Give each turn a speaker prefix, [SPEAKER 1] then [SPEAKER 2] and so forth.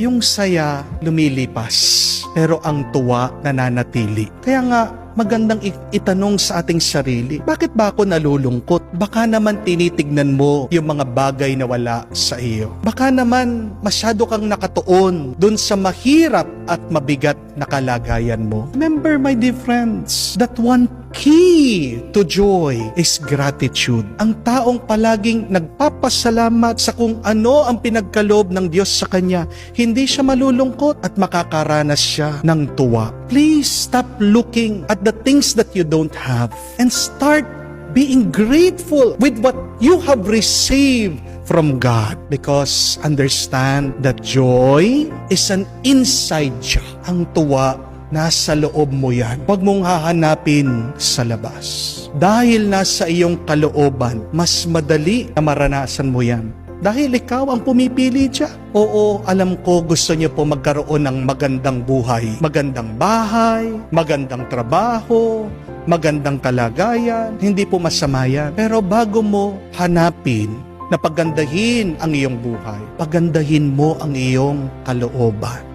[SPEAKER 1] Yung saya lumilipas, pero ang tuwa nananatili. Kaya nga, magandang itanong sa ating sarili, bakit ba ako nalulungkot? Baka naman tinitignan mo yung mga bagay na wala sa iyo. Baka naman masyado kang nakatuon dun sa mahirap at mabigat na kalagayan mo. Remember, my dear friends, that one key to joy is gratitude. Ang taong palaging nagpapasalamat sa kung ano ang pinagkaloob ng Diyos sa kanya, hindi siya malulungkot at makakaranas siya ng tuwa. Please stop looking at the things that you don't have and start being grateful with what you have received from God. Because understand that joy is an inside job. Ang tuwa, nasa loob mo yan. Huwag mong hahanapin sa labas. Dahil nasa iyong kalooban, mas madali na maranasan mo yan. Dahil ikaw ang pumipili dyan. Oo, alam ko gusto niyo po magkaroon ng magandang buhay. Magandang bahay, magandang trabaho, magandang kalagayan. Hindi po masama yan. Pero bago mo hanapin na pagandahin ang iyong buhay, pagandahin mo ang iyong kalooban.